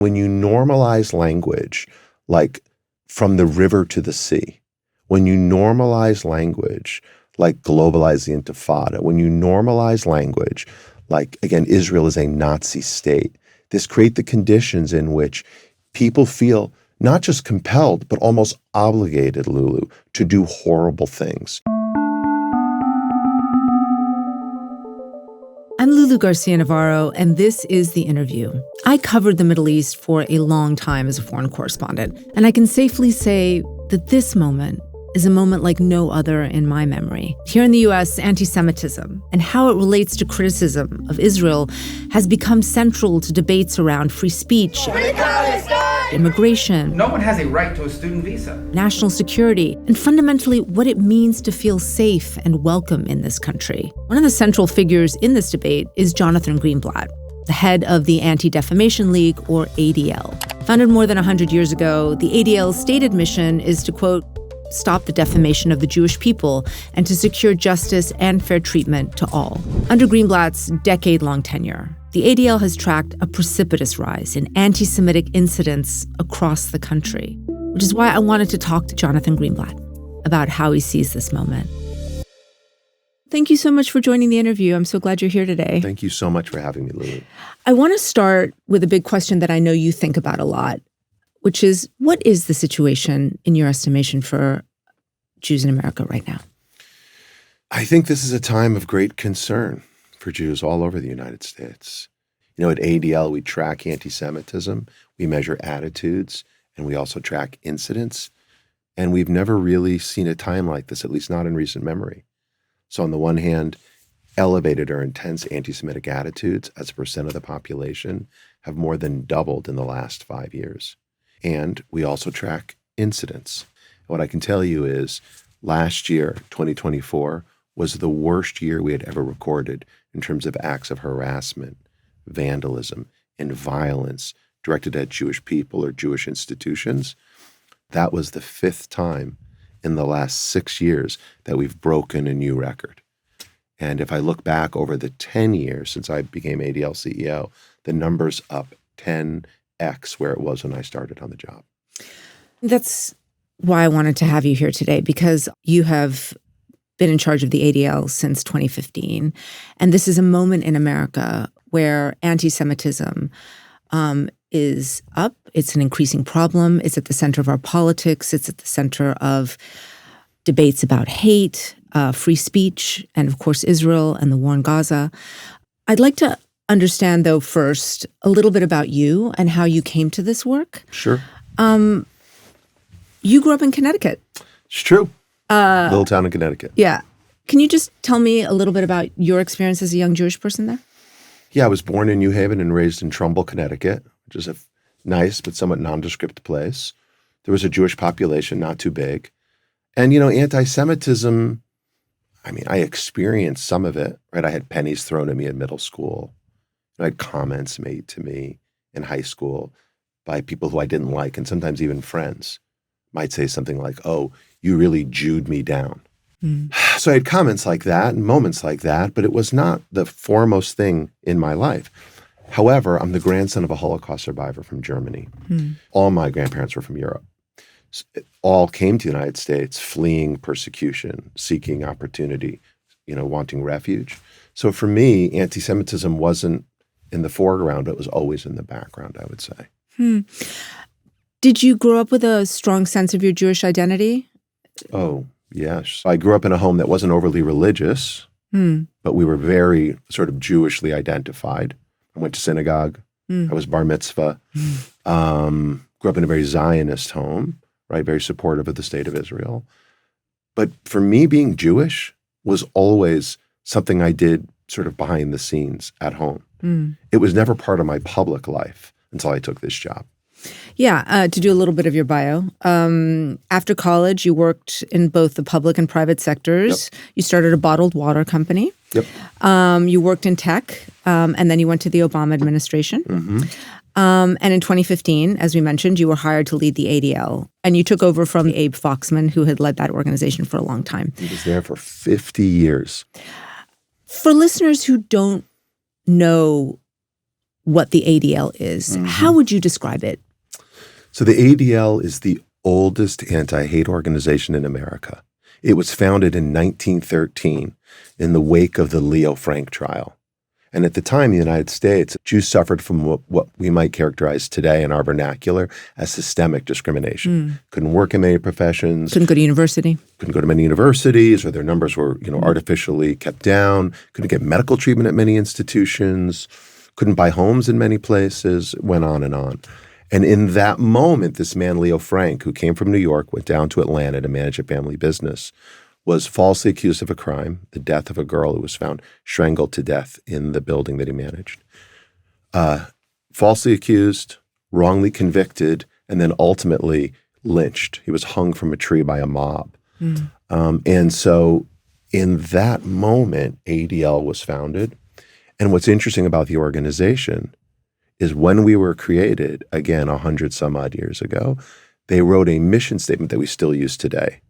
When you normalize language, like from the river to the sea, when you normalize language, like globalize the Intifada, when you normalize language, like, again, Israel is a Nazi state, this create the conditions in which people feel not just compelled, but almost obligated, Lulu, to do horrible things. I'm Lulu Garcia-Navarro, and this is The Interview. I covered the Middle East for a long time as a foreign correspondent, and I can safely say that this moment is a moment like no other in my memory. Here in the U.S., anti-Semitism and how it relates to criticism of Israel has become central to debates around free speech, immigration, no one has a right to a student visa, national security, and fundamentally what it means to feel safe and welcome in this country. One of the central figures in this debate is Jonathan Greenblatt, the head of the Anti-Defamation League, or ADL. Founded more than 100 years ago, the ADL's stated mission is to, quote, stop the defamation of the Jewish people and to secure justice and fair treatment to all. Under Greenblatt's decade-long tenure, the ADL has tracked a precipitous rise in anti-Semitic incidents across the country, which is why I wanted to talk to Jonathan Greenblatt about how he sees this moment. Thank you so much for joining the interview. I'm so glad you're here today. Thank you so much for having me, Lulu. I want to start with a big question that I know you think about a lot, which is, what is the situation, in your estimation, for Jews in America right now? I think this is a time of great concern for Jews all over the United States. You know, at ADL, we track anti-Semitism, we measure attitudes, and we also track incidents. And we've never really seen a time like this, at least not in recent memory. So on the one hand, elevated or intense anti-Semitic attitudes as a percent of the population have more than doubled in the last 5 years. And we also track incidents. What I can tell you is last year, 2024, was the worst year we had ever recorded in terms of acts of harassment, vandalism, and violence directed at Jewish people or Jewish institutions. That was the 5th time in the last 6 years that we've broken a new record. And if I look back over the 10 years since I became ADL CEO, the number's up 10x where it was when I started on the job. That's why I wanted to have you here today, because you have been in charge of the ADL since 2015. And this is a moment in America where anti-Semitism is up. It's an increasing problem. It's at the center of our politics. It's at the center of debates about hate, free speech, and of course, Israel and the war in Gaza. I'd like to understand, though, first, a little bit about you and how you came to this work. Sure. You grew up in Connecticut. It's true. Little town in Connecticut. Yeah. Can you just tell me a little bit about your experience as a young Jewish person there? Yeah, I was born in New Haven and raised in Trumbull, Connecticut, which is a nice but somewhat nondescript place. There was a Jewish population, not too big. And, you know, anti-Semitism, I mean, I experienced some of it, right? I had pennies thrown at me in middle school. I had comments made to me in high school by people who I didn't like, and sometimes even friends might say something like, oh, you really Jewed me down. So I had comments like that and moments like that, but it was not the foremost thing in my life. However, I'm the grandson of a Holocaust survivor from Germany. All my grandparents were from Europe. All came to the United States fleeing persecution, seeking opportunity, you know, wanting refuge. So for me, anti-Semitism wasn't in the foreground. It was always in the background, I would say. Did you grow up with a strong sense of your Jewish identity? Oh, yes. I grew up in a home that wasn't overly religious, but we were very sort of Jewishly identified. I went to synagogue. I was bar mitzvah. Grew up in a very Zionist home, right? Very supportive of the state of Israel. But for me, being Jewish was always something I did sort of behind the scenes at home. It was never part of my public life until I took this job. Yeah, to do a little bit of your bio. After college, you worked in both the public and private sectors. Yep. You started a bottled water company. Yep. You worked in tech, and then you went to the Obama administration. And in 2015, as we mentioned, you were hired to lead the ADL, and you took over from Abe Foxman, who had led that organization for a long time. He was there for 50 years. For listeners who don't know what the ADL is. How would you describe it? So the ADL is the oldest anti-hate organization in America. It was founded in 1913 in the wake of the Leo Frank trial. And at the time, in the United States, Jews suffered from what we might characterize today in our vernacular as systemic discrimination. Couldn't work in many professions. Couldn't go to university. Couldn't go to many universities, or their numbers were, artificially kept down. Couldn't get medical treatment at many institutions. Couldn't buy homes in many places. Went on and on. And in that moment, this man, Leo Frank, who came from New York, went down to Atlanta to manage a family business, was falsely accused of a crime, the death of a girl who was found strangled to death in the building that he managed. Falsely accused, wrongly convicted, and then ultimately lynched. He was hung from a tree by a mob. And so in that moment, ADL was founded. And what's interesting about the organization is when we were created, again, 100 some odd years ago, they wrote a mission statement that we still use today.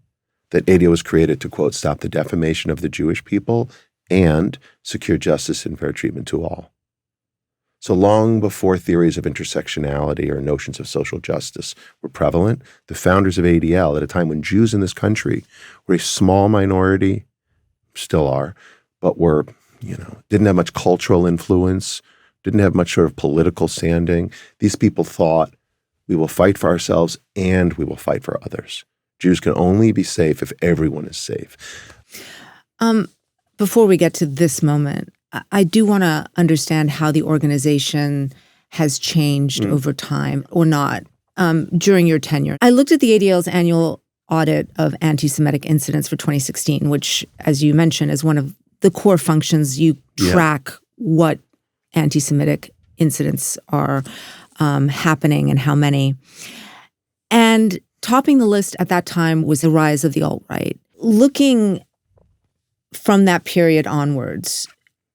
That ADL was created to, quote, stop the defamation of the Jewish people and secure justice and fair treatment to all. So long before theories of intersectionality or notions of social justice were prevalent, the founders of ADL, at a time when Jews in this country were a small minority, still are, but were, didn't have much cultural influence, didn't have much sort of political standing, these people thought, we will fight for ourselves and we will fight for others. Jews can only be safe if everyone is safe. Before we get to this moment, I do want to understand how the organization has changed over time or not during your tenure. I looked at the ADL's annual audit of anti-Semitic incidents for 2016, which, as you mentioned, is one of the core functions. You track what anti-Semitic incidents are happening and how many. And topping the list at that time was the rise of the alt-right. Looking from that period onwards,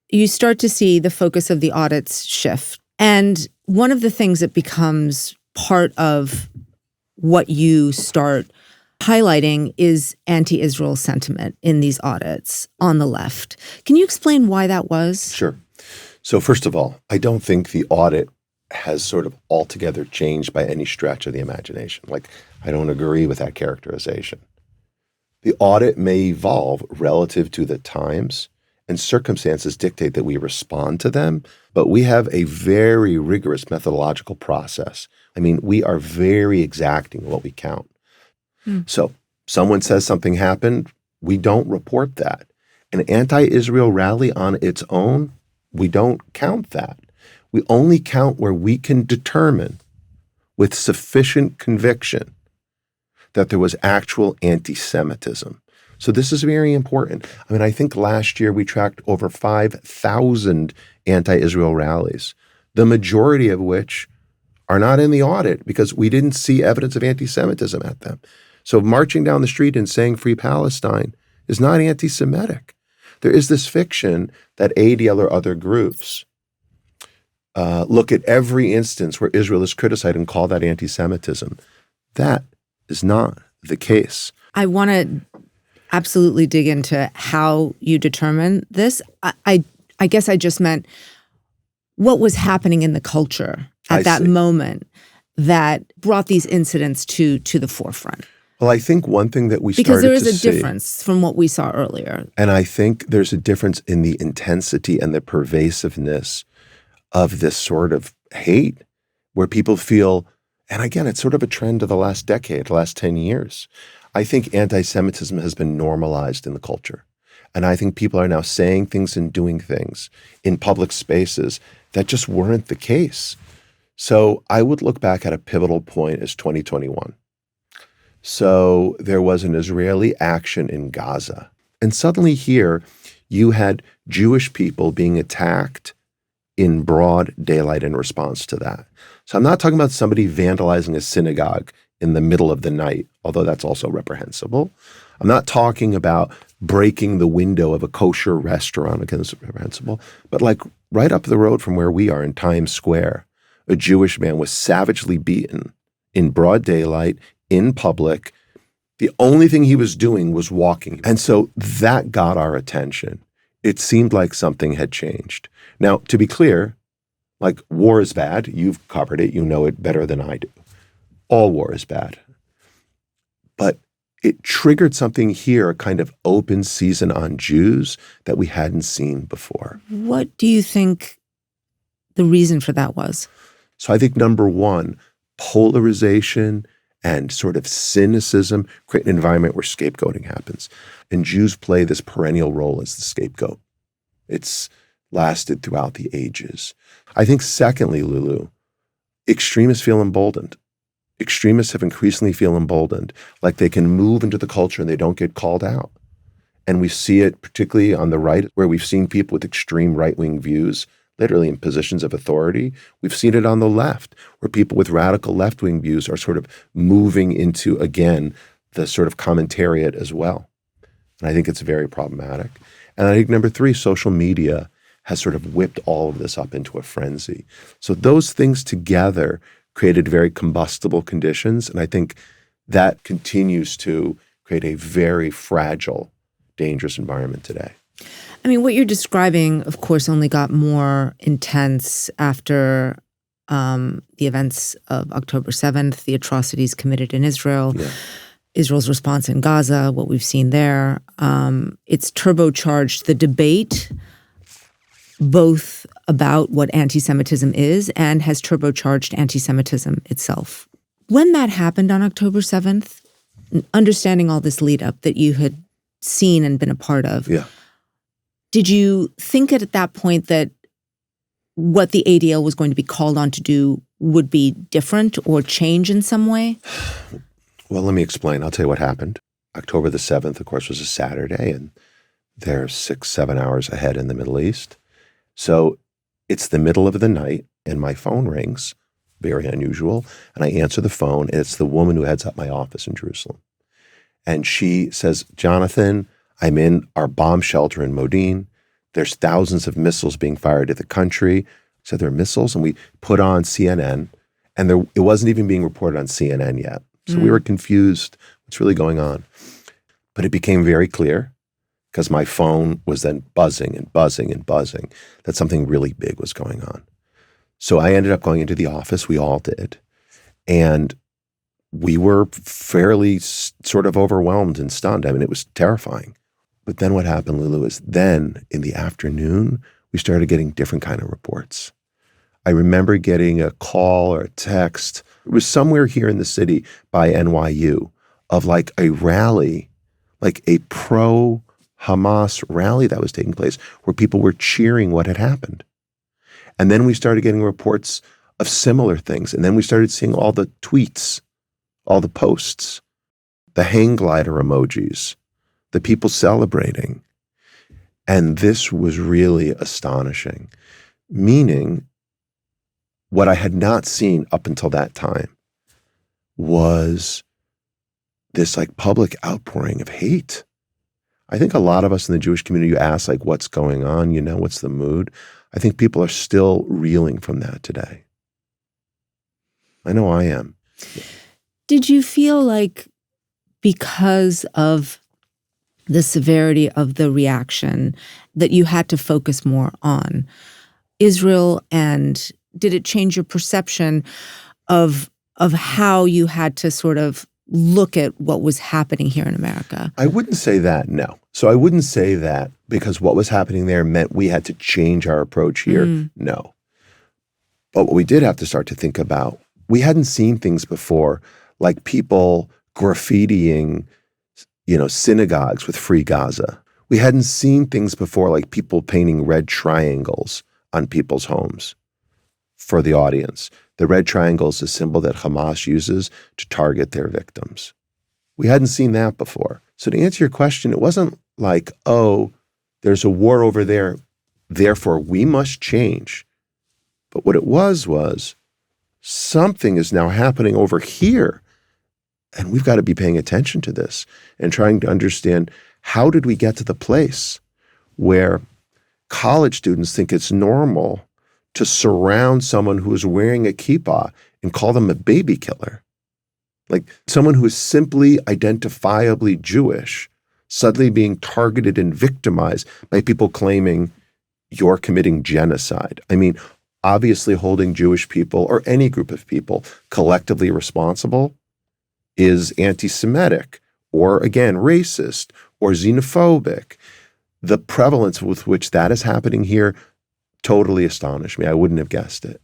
you start to see the focus of the audits shift. And one of the things that becomes part of what you start highlighting is anti-Israel sentiment in these audits on the left. Can you explain why that was? Sure. So first of all, I don't think the audit has sort of altogether changed by any stretch of the imagination. Like, I don't agree with that characterization. The audit may evolve relative to the times, and circumstances dictate that we respond to them, but we have a very rigorous methodological process. I mean, we are very exacting in what we count. So someone says something happened, we don't report that. An anti-Israel rally on its own, we don't count that. We only count where we can determine with sufficient conviction that there was actual anti-Semitism. So this is very important. I mean, I think last year we tracked over 5,000 anti-Israel rallies, the majority of which are not in the audit because we didn't see evidence of anti-Semitism at them. So marching down the street and saying Free Palestine is not anti-Semitic. There is this fiction that ADL or other groups look at every instance where Israel is criticized and call that anti-Semitism. That is not the case. I want to absolutely dig into how you determine this. I guess I just meant what was happening in the culture at that moment that brought these incidents to the forefront. Well, I think one thing that we because started to see— Because there is a difference from what we saw earlier. And I think there's a difference in the intensity and the pervasiveness of this sort of hate where people feel, and again, it's sort of a trend of the last decade, the last 10 years. I think anti-Semitism has been normalized in the culture. And I think people are now saying things and doing things in public spaces that just weren't the case. So I would look back at a pivotal point as 2021. So there was an Israeli action in Gaza. And suddenly here you had Jewish people being attacked in broad daylight in response to that. So I'm not talking about somebody vandalizing a synagogue in the middle of the night, although that's also reprehensible. I'm not talking about breaking the window of a kosher restaurant, again, it's reprehensible, but like right up the road from where we are in Times Square, a Jewish man was savagely beaten in broad daylight, in public. The only thing he was doing was walking. And so that got our attention. It seemed like something had changed. Now, to be clear, Like, war is bad. You've covered it. You know it better than I do. All war is bad. But it triggered something here, a kind of open season on Jews that we hadn't seen before. What do you think the reason for that was? So I think, number one, polarization and sort of cynicism create an environment where scapegoating happens. And Jews play this perennial role as the scapegoat. It's lasted throughout the ages. I think, secondly, Lulu, extremists feel emboldened. Extremists have increasingly feel emboldened, like they can move into the culture and they don't get called out. And we see it particularly on the right, where we've seen people with extreme right-wing views, literally in positions of authority. We've seen it on the left, where people with radical left-wing views are sort of moving into, again, the sort of commentariat as well. And I think it's very problematic. And I think, number three, social media has sort of whipped all of this up into a frenzy. So those things together created very combustible conditions. And I think that continues to create a very fragile, dangerous environment today. I mean, what you're describing, of course, only got more intense after the events of October 7th, the atrocities committed in Israel, Israel's response in Gaza, what we've seen there. It's turbocharged the debate, both about what anti-Semitism is and has turbocharged anti-Semitism itself. When that happened on October 7th, understanding all this lead up that you had seen and been a part of, did you think at that point that what the ADL was going to be called on to do would be different or change in some way? Well, let me explain. I'll tell you what happened. October the 7th, of course, was a Saturday, and they're 6-7 hours ahead in the Middle East. So it's the middle of the night, and my phone rings, very unusual, and I answer the phone, and it's the woman who heads up my office in Jerusalem. And she says, Jonathan, I'm in our bomb shelter in Modin. There's thousands of missiles being fired at the country. So there are missiles, and we put on CNN, and it wasn't even being reported on CNN yet. So we were confused, what's really going on? But it became very clear, because my phone was then buzzing and buzzing and buzzing, that something really big was going on. So I ended up going into the office, we all did, and we were fairly sort of overwhelmed and stunned. I mean, it was terrifying. But then what happened, Lulu, is then in the afternoon, we started getting different kind of reports. I remember getting a call or a text, it was somewhere here in the city by NYU, of like a rally, like a pro-Hamas rally that was taking place where people were cheering what had happened. And then we started getting reports of similar things. And then we started seeing all the tweets, all the posts, the hang glider emojis, the people celebrating. And this was really astonishing, meaning what I had not seen up until that time was this like public outpouring of hate. I think a lot of us in the Jewish community, you ask like, what's going on? You know, what's the mood? I think people are still reeling from that today. I know I am. Did you feel like because of the severity of the reaction that you had to focus more on Israel, and did it change your perception of how you had to sort of look at what was happening here in America? I wouldn't say that, no. So I wouldn't say that because what was happening there meant we had to change our approach here, no. But what we did have to start to think about, we hadn't seen things before, like people graffitiing, synagogues with Free Gaza. We hadn't seen things before, like people painting red triangles on people's homes for the audience. The red triangle is a symbol that Hamas uses to target their victims. We hadn't seen that before. So to answer your question, it wasn't like, oh, there's a war over there, therefore we must change. But what it was something is now happening over here. And we've got to be paying attention to this and trying to understand, how did we get to the place where college students think it's normal to surround someone who is wearing a kippah and call them a baby killer? Like someone who is simply identifiably Jewish, suddenly being targeted and victimized by people claiming you're committing genocide. I mean, obviously holding Jewish people or any group of people collectively responsible is anti-Semitic or, again, racist or xenophobic. The prevalence with which that is happening here totally astonished me. I wouldn't have guessed it.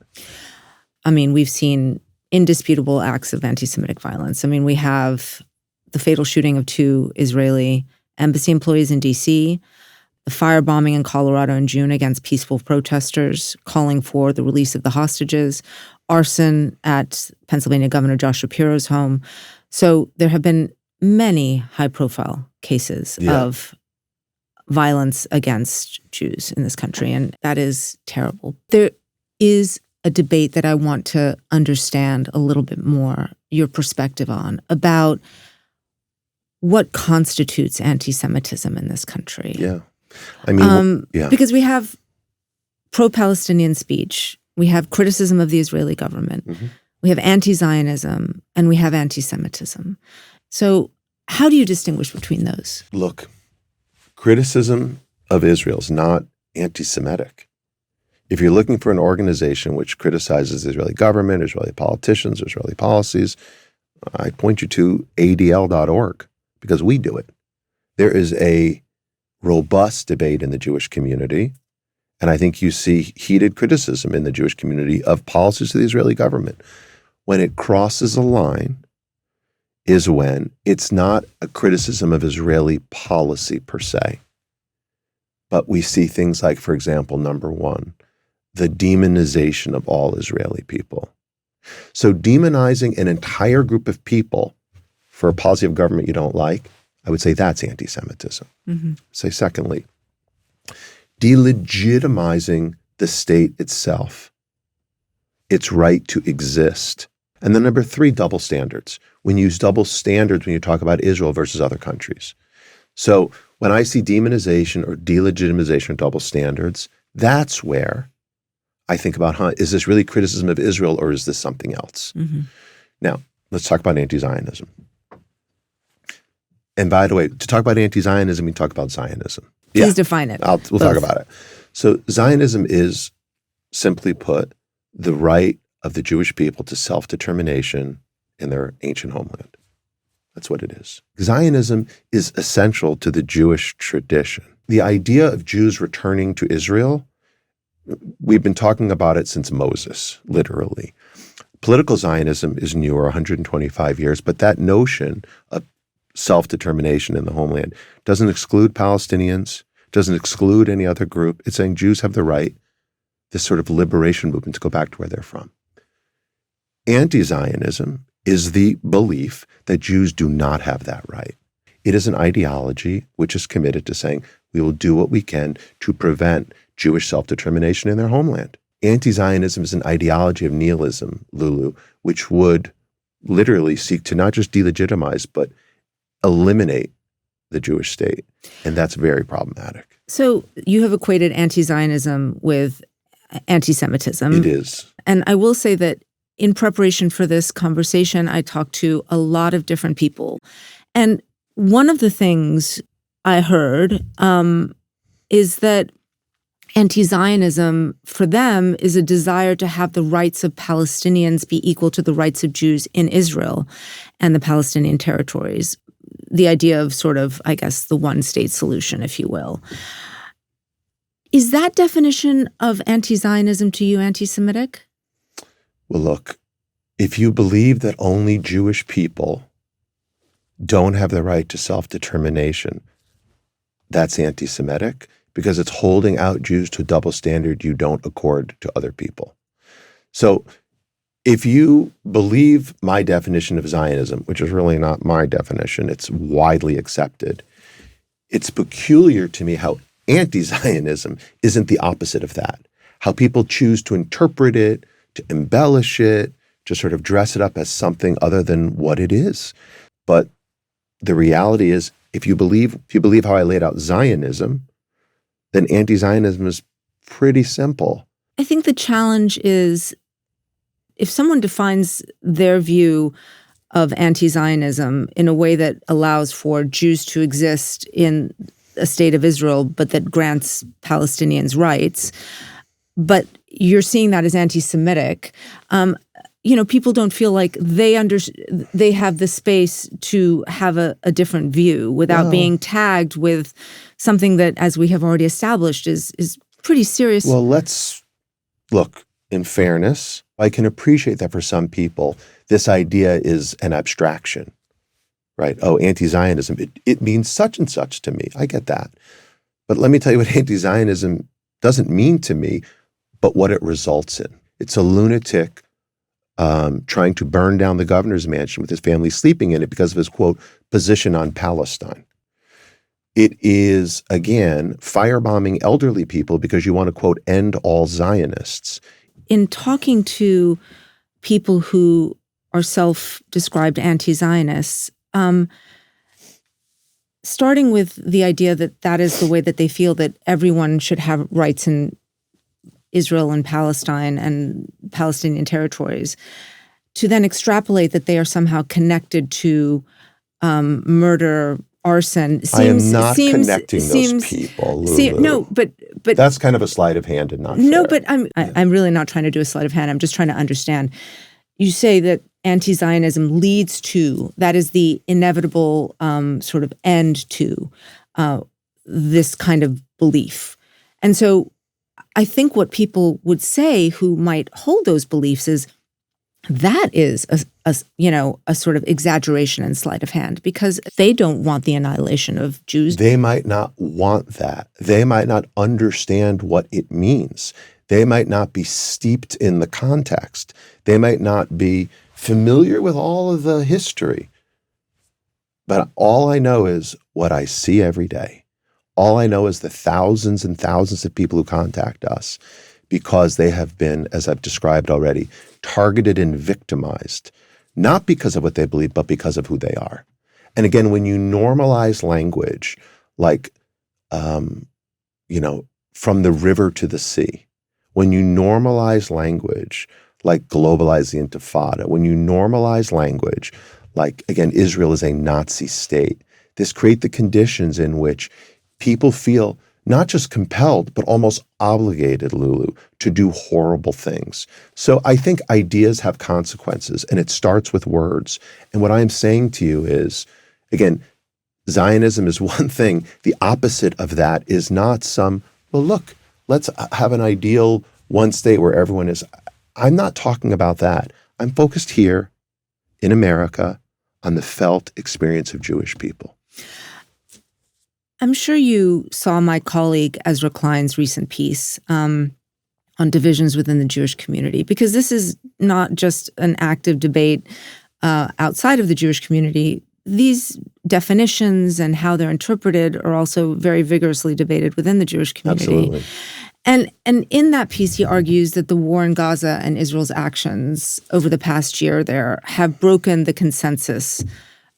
I mean, we've seen indisputable acts of anti-Semitic violence. I mean, we have the fatal shooting of 2 Israeli embassy employees in D.C., the firebombing in Colorado in June against peaceful protesters calling for the release of the hostages, arson at Pennsylvania Governor Josh Shapiro's home. So there have been many high-profile cases of violence against Jews in this country, and that is terrible. There is a debate that I want to understand a little bit more, your perspective on, about what constitutes anti-Semitism in this country. Yeah. I mean, because we have pro-Palestinian speech, we have criticism of the Israeli government, we have anti-Zionism, and we have anti-Semitism. So how do you distinguish between those? Look, criticism of Israel is not anti-Semitic. If you're looking for an organization which criticizes the Israeli government, Israeli politicians, Israeli policies, I point you to ADL.org because we do it. There is a robust debate in the Jewish community, and I think you see heated criticism in the Jewish community of policies of the Israeli government. When it crosses a line is when it's not a criticism of Israeli policy per se, but we see things like, for example, number 1, the demonization of all Israeli people. So demonizing an entire group of people for a policy of government you don't like, I would say that's anti-Semitism. Say, secondly, delegitimizing the state itself, its right to exist. And then number 3, double standards. When you use double standards when you talk about Israel versus other countries. So when I see demonization or delegitimization or double standards, that's where I think about, is this really criticism of Israel or is this something else? Now, let's talk about anti-Zionism. And by the way, to talk about anti-Zionism, we talk about Zionism. Please define it. We'll talk about it. So Zionism is, simply put, the right of the Jewish people to self-determination in their ancient homeland. That's what it is. Zionism is essential to the Jewish tradition. The idea of Jews returning to Israel, we've been talking about it since Moses, literally. Political Zionism is newer, 125 years, but that notion of self-determination in the homeland doesn't exclude Palestinians, doesn't exclude any other group. It's saying Jews have the right, this sort of liberation movement, to go back to where they're from. Anti-Zionism is the belief that Jews do not have that right. It is an ideology which is committed to saying we will do what we can to prevent Jewish self-determination in their homeland. Anti-Zionism is an ideology of nihilism, Lulu, which would literally seek to not just delegitimize, but eliminate the Jewish state. And that's very problematic. So you have equated anti-Zionism with anti-Semitism. It is. And I will say that in preparation for this conversation, I talked to a lot of different people. And one of the things I heard is that anti-Zionism for them is a desire to have the rights of Palestinians be equal to the rights of Jews in Israel and the Palestinian territories. The idea of sort of, I guess, the one-state solution, if you will. Is that definition of anti-Zionism to you anti-Semitic? Well, look, if you believe that only Jewish people don't have the right to self-determination, that's anti-Semitic because it's holding out Jews to a double standard you don't accord to other people. So if you believe my definition of Zionism, which is really not my definition, it's widely accepted, it's peculiar to me how anti-Zionism isn't the opposite of that, how people choose to interpret it, to embellish it, to sort of dress it up as something other than what it is. But the reality is, if you believe how I laid out Zionism, then anti-Zionism is pretty simple. I think the challenge is if someone defines their view of anti-Zionism in a way that allows for Jews to exist in a state of Israel, but that grants Palestinians rights, but you're seeing that as anti-Semitic. People don't feel like they have the space to have a different view without being tagged with something that, as we have already established, is pretty serious. Well, let's look, in fairness, I can appreciate that for some people, this idea is an abstraction, right? Oh, anti-Zionism, it means such and such to me. I get that. But let me tell you what anti-Zionism doesn't mean to me, but what it results in. It's a lunatic trying to burn down the governor's mansion with his family sleeping in it because of his, quote, position on Palestine. It is, again, firebombing elderly people because you want to, quote, end all Zionists. In talking to people who are self-described anti-Zionists, starting with the idea that that is the way that they feel that everyone should have rights in Israel and Palestine and Palestinian territories, to then extrapolate that they are somehow connected to murder, arson. I am not connecting those people, Lulu. But that's kind of a sleight of hand and not fair. No, but I'm really not trying to do a sleight of hand. I'm just trying to understand. You say that anti-Zionism leads to, that is the inevitable sort of end to this kind of belief. And so I think what people would say who might hold those beliefs is that is a sort of exaggeration and sleight of hand, because they don't want the annihilation of Jews. They might not want that. They might not understand what it means. They might not be steeped in the context. They might not be familiar with all of the history. But all I know is what I see every day. All I know is the thousands and thousands of people who contact us because they have been, as I've described already, targeted and victimized, not because of what they believe, but because of who they are. And again, when you normalize language like, from the river to the sea, when you normalize language like globalize the Intifada, when you normalize language like, again, Israel is a Nazi state, this creates the conditions in which people feel not just compelled, but almost obligated, Lulu, to do horrible things. So I think ideas have consequences, and it starts with words. And what I'm saying to you is, again, Zionism is one thing. The opposite of that is not look, let's have an ideal one state where everyone is. I'm not talking about that. I'm focused here in America on the felt experience of Jewish people. I'm sure you saw my colleague Ezra Klein's recent piece on divisions within the Jewish community, because this is not just an active debate outside of the Jewish community. These definitions and how they're interpreted are also very vigorously debated within the Jewish community. Absolutely. And in that piece, he argues that the war in Gaza and Israel's actions over the past year there have broken the consensus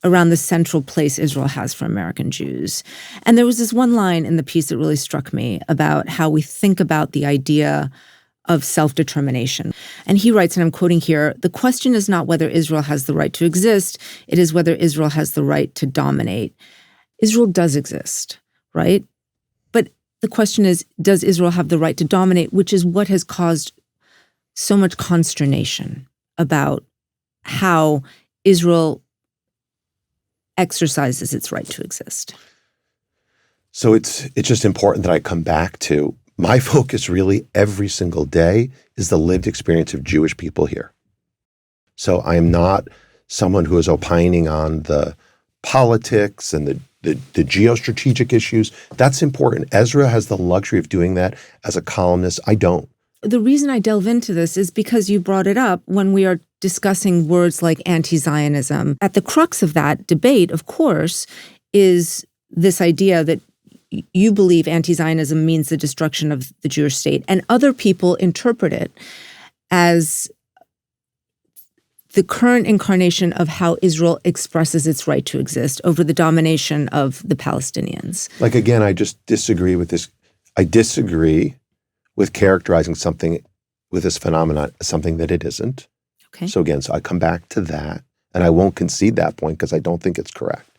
around the central place Israel has for American Jews. And there was this one line in the piece that really struck me about how we think about the idea of self-determination. And he writes, and I'm quoting here, "The question is not whether Israel has the right to exist, it is whether Israel has the right to dominate." Israel does exist, right? But the question is, does Israel have the right to dominate, which is what has caused so much consternation about how Israel exercises its right to exist. So it's just important that I come back to my focus really every single day is the lived experience of Jewish people here. So I am not someone who is opining on the politics and the geostrategic issues. That's important. Ezra has the luxury of doing that as a columnist. I don't. The reason I delve into this is because you brought it up when we are discussing words like anti-Zionism. At the crux of that debate, of course, is this idea that you believe anti-Zionism means the destruction of the Jewish state, and other people interpret it as the current incarnation of how Israel expresses its right to exist over the domination of the Palestinians. Like, again, I just disagree with this. I disagree with characterizing something with this phenomenon as something that it isn't. Okay. So again, I come back to that, and I won't concede that point because I don't think it's correct.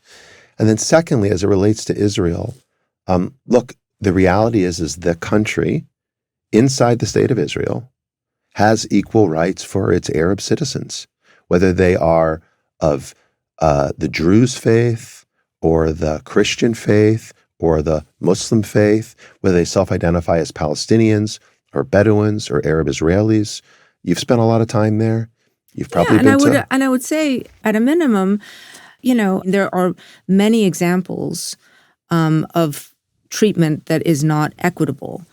And then secondly, as it relates to Israel, look, the reality is the country inside the state of Israel has equal rights for its Arab citizens, whether they are of the Druze faith or the Christian faith or the Muslim faith, whether they self-identify as Palestinians or Bedouins or Arab Israelis. You've spent a lot of time there. You've probably been to... And I would say, at a minimum, there are many examples of treatment that is not equitable.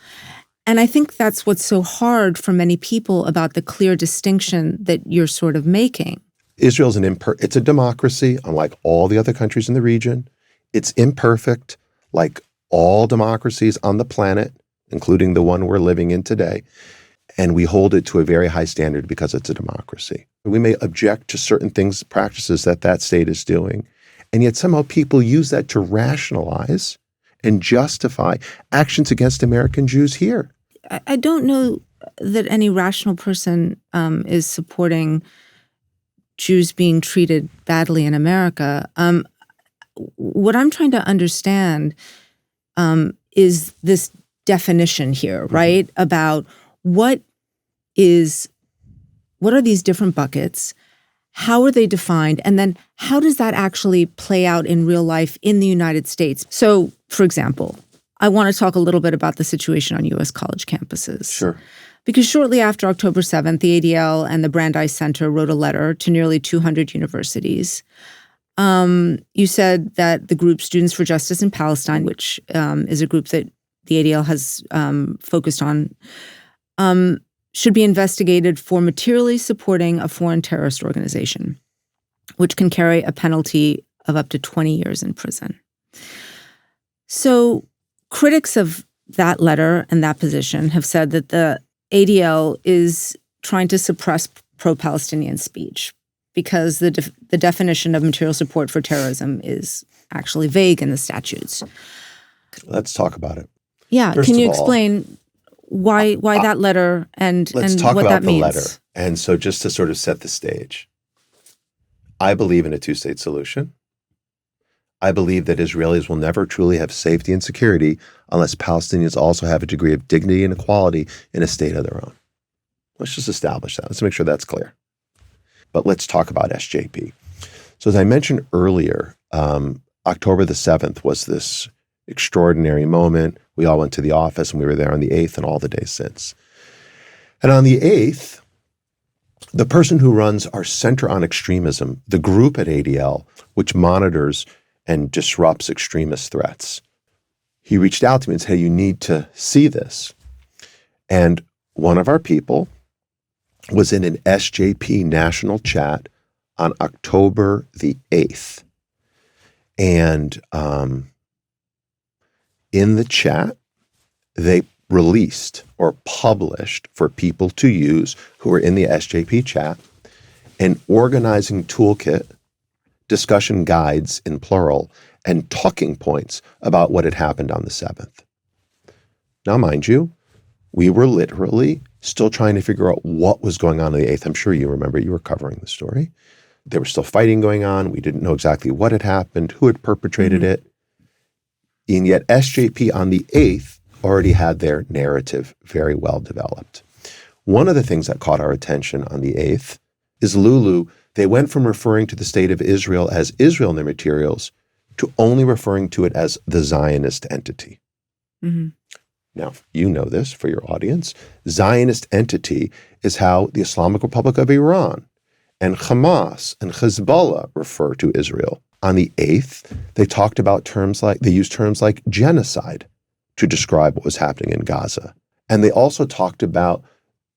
And I think that's what's so hard for many people about the clear distinction that you're sort of making. Israel's it's a democracy, unlike all the other countries in the region. It's imperfect, like all democracies on the planet, including the one we're living in today. And we hold it to a very high standard because it's a democracy. We may object to certain things, practices that state is doing, and yet somehow people use that to rationalize and justify actions against American Jews here. I don't know that any rational person is supporting Jews being treated badly in America. What I'm trying to understand is this definition here, right? About what are these different buckets? How are they defined? And then how does that actually play out in real life in the United States? So, for example, I want to talk a little bit about the situation on U.S. college campuses. Sure. Because shortly after October 7th, the ADL and the Brandeis Center wrote a letter to nearly 200 universities. You said that the group Students for Justice in Palestine, which is a group that the ADL has focused on, should be investigated for materially supporting a foreign terrorist organization, which can carry a penalty of up to 20 years in prison. So critics of that letter and that position have said that the ADL is trying to suppress pro-Palestinian speech because the definition of material support for terrorism is actually vague in the statutes. Let's talk about it. Yeah, First can you of all, explain why that letter and what that means? Let's talk about the letter. And so just to sort of set the stage, I believe in a two-state solution. I believe that Israelis will never truly have safety and security unless Palestinians also have a degree of dignity and equality in a state of their own. Let's just establish that. Let's make sure that's clear. But let's talk about SJP. So as I mentioned earlier, October the 7th was this extraordinary moment. We all went to the office and we were there on the 8th and all the days since. And on the 8th, the person who runs our Center on Extremism, the group at ADL, which monitors and disrupts extremist threats, he reached out to me and said, hey, you need to see this. And one of our people was in an SJP national chat on October the 8th. And in the chat, they released or published for people to use who were in the SJP chat an organizing toolkit, discussion guides in plural, and talking points about what had happened on the 7th. Now, mind you, we were literally still trying to figure out what was going on the 8th. I'm sure you remember, you were covering the story. There was still fighting going on. We didn't know exactly what had happened, who had perpetrated it. And yet SJP on the 8th already had their narrative very well developed. One of the things that caught our attention on the 8th is Lulu. They went from referring to the state of Israel as Israel in their materials to only referring to it as the Zionist entity. Mm-hmm. Now, you know this for your audience. Zionist entity is how the Islamic Republic of Iran and Hamas and Hezbollah refer to Israel. On the 8th, they used terms like genocide to describe what was happening in Gaza. And they also talked about,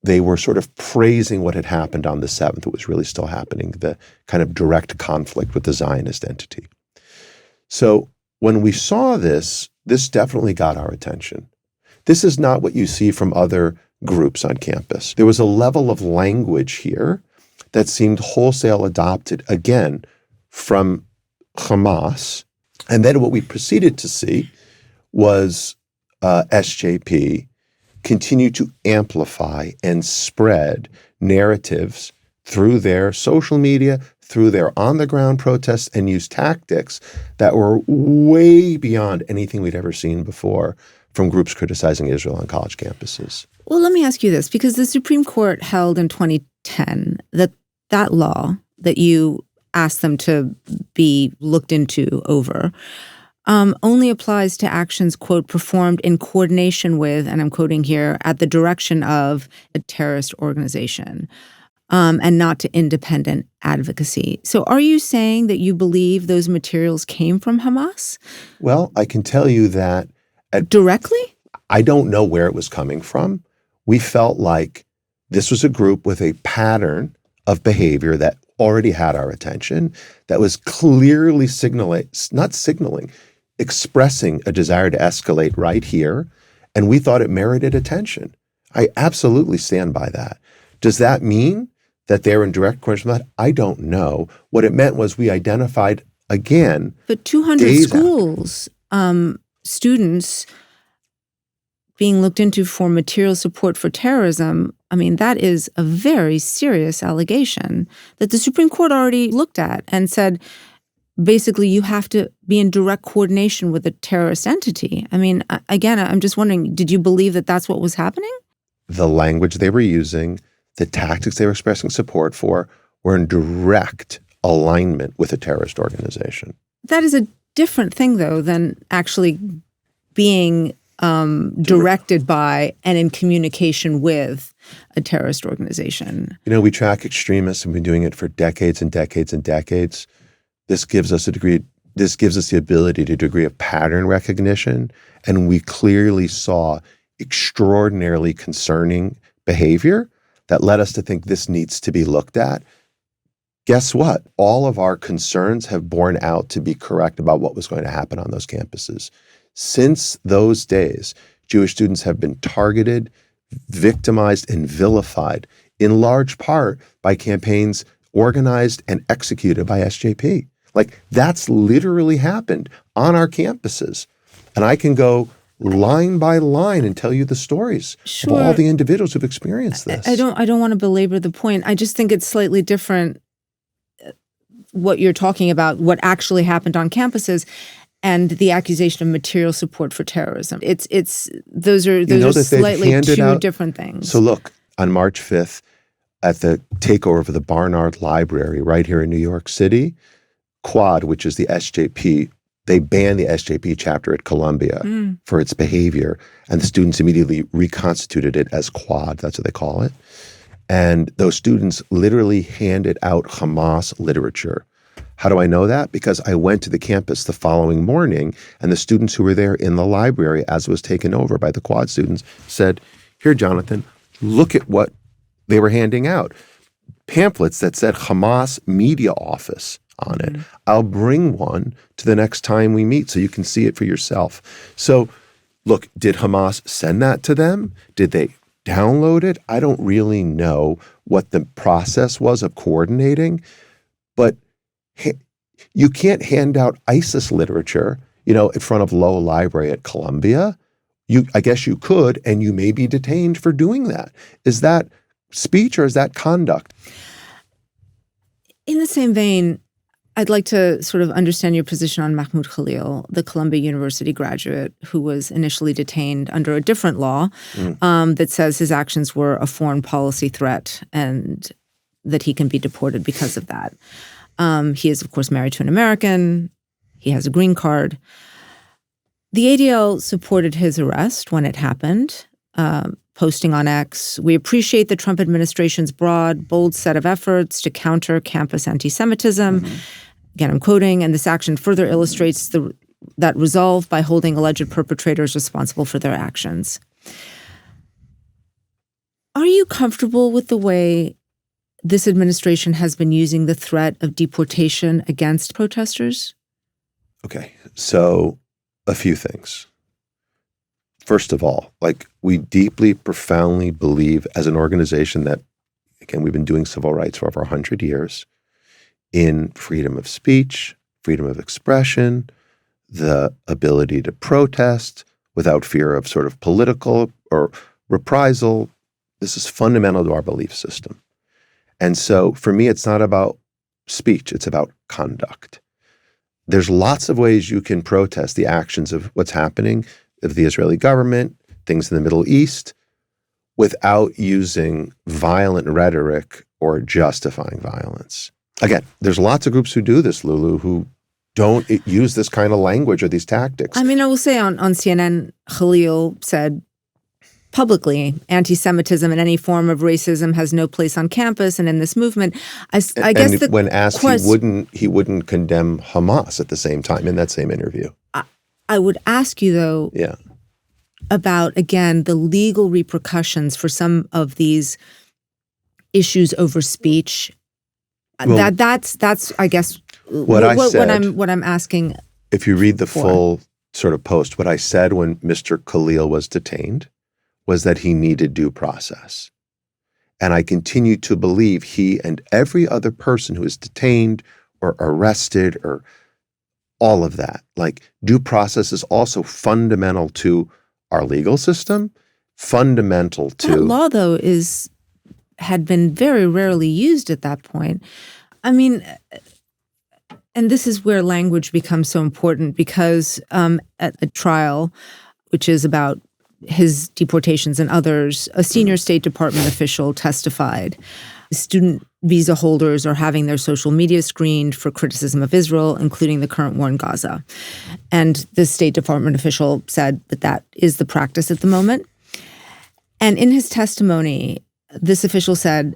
they were sort of praising what had happened on the 7th. It was really still happening, the kind of direct conflict with the Zionist entity. So when we saw this definitely got our attention. This is not what you see from other groups on campus. There was a level of language here that seemed wholesale adopted, again, from Hamas. And then what we proceeded to see was SJP continue to amplify and spread narratives through their social media, through their on-the-ground protests, and use tactics that were way beyond anything we'd ever seen before from groups criticizing Israel on college campuses. Well, let me ask you this, because the Supreme Court held in 2010 that law that you asked them to be looked into over only applies to actions, quote, performed in coordination with, and I'm quoting here, at the direction of a terrorist organization, and not to independent advocacy. So are you saying that you believe those materials came from Hamas? Well, I can tell you that directly? I don't know where it was coming from. We felt like this was a group with a pattern of behavior that already had our attention, that was clearly expressing a desire to escalate right here, and we thought it merited attention. I absolutely stand by that. Does that mean that they're in direct connection with that? I don't know. What it meant was we identified again. But 200 schools, students being looked into for material support for terrorism, I mean, that is a very serious allegation that the Supreme Court already looked at and said, basically, you have to be in direct coordination with a terrorist entity. I mean, again, I'm just wondering, did you believe that that's what was happening? The language they were using, the tactics they were expressing support for, were in direct alignment with a terrorist organization. That is a different thing, though, than actually being directed by and in communication with a terrorist organization. You know, we track extremists and we've been doing it for decades and decades and decades. This gives us the ability to degree of pattern recognition, and we clearly saw extraordinarily concerning behavior that led us to think this needs to be looked at. Guess what? All of our concerns have borne out to be correct about what was going to happen on those campuses. Since those days, Jewish students have been targeted, victimized, and vilified, in large part by campaigns organized and executed by SJP. Like, that's literally happened on our campuses. And I can go line by line and tell you the stories of all the individuals who've experienced this. I don't want to belabor the point. I just think it's slightly different what you're talking about, what actually happened on campuses, and the accusation of material support for terrorism. Those are slightly two different things. So look, on March 5th, at the takeover of the Barnard Library right here in New York City, Quad, which is the SJP, they banned the SJP chapter at Columbia for its behavior, and the students immediately reconstituted it as Quad. That's what they call it. And those students literally handed out Hamas literature. How do I know that? Because I went to the campus the following morning, and the students who were there in the library as it was taken over by the Quad students said, "Here, Jonathan, look at what they were handing out. Pamphlets that said Hamas Media Office on it. I'll bring one to the next time we meet so you can see it for yourself." So look, did Hamas send that to them? Did they download it? I don't really know what the process was of coordinating, but you can't hand out ISIS literature, in front of Low Library at Columbia. I guess you could, and you may be detained for doing that. Is that speech or is that conduct? In the same vein, I'd like to sort of understand your position on Mahmoud Khalil, the Columbia University graduate who was initially detained under a different law that says his actions were a foreign policy threat and that he can be deported because of that. He is, of course, married to an American. He has a green card. The ADL supported his arrest when it happened, posting on X, "We appreciate the Trump administration's broad, bold set of efforts to counter campus anti-Semitism." Again, I'm quoting, "And this action further illustrates that resolve by holding alleged perpetrators responsible for their actions." Are you comfortable with the way this administration has been using the threat of deportation against protesters? Okay, so a few things. First of all, we deeply, profoundly believe as an organization that, again, we've been doing civil rights for over 100 years, in freedom of speech, freedom of expression, the ability to protest without fear of sort of political or reprisal. This is fundamental to our belief system. And so for me, it's not about speech, it's about conduct. There's lots of ways you can protest the actions of what's happening, of the Israeli government, things in the Middle East. without using violent rhetoric or justifying violence. Again, there's lots of groups who do this, Lulu, who don't use this kind of language or these tactics. I mean, I will say on CNN, Khalil said publicly, anti-Semitism and any form of racism has no place on campus and in this movement. I guess when asked, he wouldn't condemn Hamas at the same time in that same interview. I would ask you, though, about, again, the legal repercussions for some of these issues over speech. Well, that's I guess what I'm asking. If you read the full sort of post, what I said when Mr. Khalil was detained was that he needed due process. And I continue to believe he and every other person who is detained or arrested or all of that, like due process is also fundamental to our legal system, fundamental to— That law, though, had been very rarely used at that point. I mean, and this is where language becomes so important because at a trial, which is about his deportations and others, a senior State Department official testified. Student visa holders are having their social media screened for criticism of Israel, including the current war in Gaza. And the State Department official said that is the practice at the moment. And in his testimony, this official said,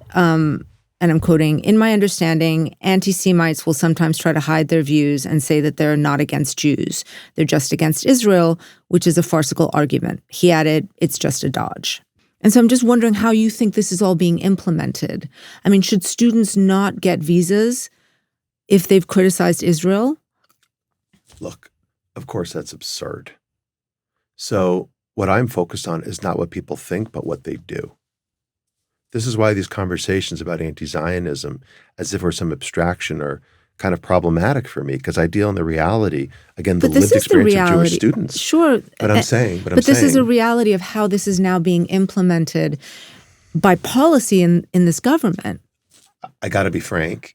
and I'm quoting, "In my understanding, anti-Semites will sometimes try to hide their views and say that they're not against Jews. They're just against Israel, which is a farcical argument." He added, "It's just a dodge." And so I'm just wondering how you think this is all being implemented. I mean, should students not get visas if they've criticized Israel? Look, of course, that's absurd. So what I'm focused on is not what people think, but what they do. This is why these conversations about anti-Zionism, as if we're some abstraction, are kind of problematic for me, because I deal in the reality, again, the lived experience of Jewish students. Sure. But I'm saying— But this is a reality of how this is now being implemented by policy in this government. I got to be frank.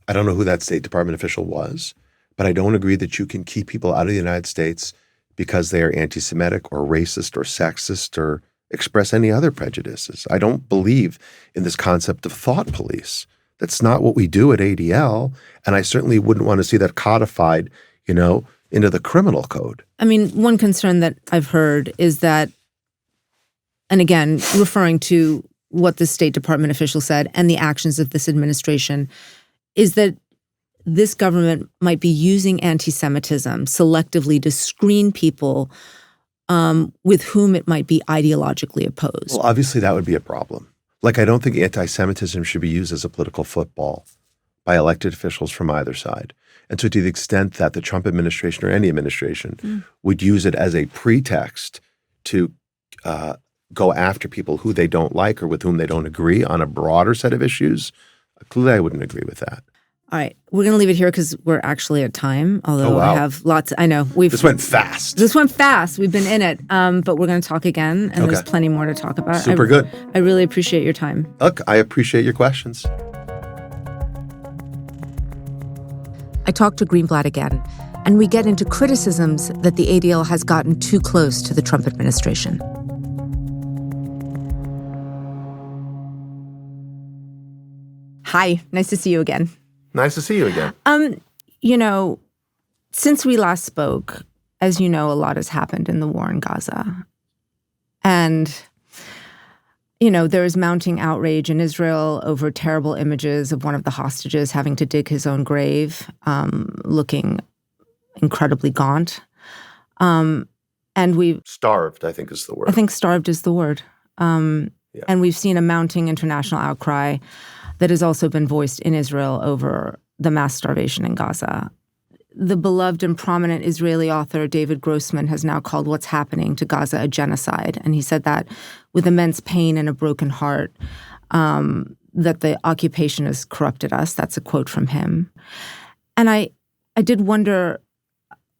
I don't know who that State Department official was, but I don't agree that you can keep people out of the United States because they are anti-Semitic or racist or sexist or express any other prejudices. I don't believe in this concept of thought police. That's not what we do at ADL, and I certainly wouldn't want to see that codified, into the criminal code. I mean, one concern that I've heard is that, and again, referring to what the State Department official said and the actions of this administration, is that this government might be using anti-Semitism selectively to screen people with whom it might be ideologically opposed. Well, obviously that would be a problem. Like, I don't think anti-Semitism should be used as a political football by elected officials from either side. And so to the extent that the Trump administration or any administration would use it as a pretext to go after people who they don't like or with whom they don't agree on a broader set of issues, clearly I wouldn't agree with that. All right. We're going to leave it here because we're actually at time, although I have lots. I know. This went fast. This went fast. We've been in it. But we're going to talk again, and there's plenty more to talk about. Super good. I really appreciate your time. Look, I appreciate your questions. I talked to Greenblatt again, and we get into criticisms that the ADL has gotten too close to the Trump administration. Hi. Nice to see you again. Nice to see you again. Since we last spoke, as you know, a lot has happened in the war in Gaza. And, there is mounting outrage in Israel over terrible images of one of the hostages having to dig his own grave, looking incredibly gaunt. And we've— Starved, I think is the word. I think starved is the word. And we've seen a mounting international outcry that has also been voiced in Israel over the mass starvation in Gaza. The beloved and prominent Israeli author David Grossman has now called what's happening to Gaza a genocide. And he said that with immense pain and a broken heart, that the occupation has corrupted us. That's a quote from him. And I did wonder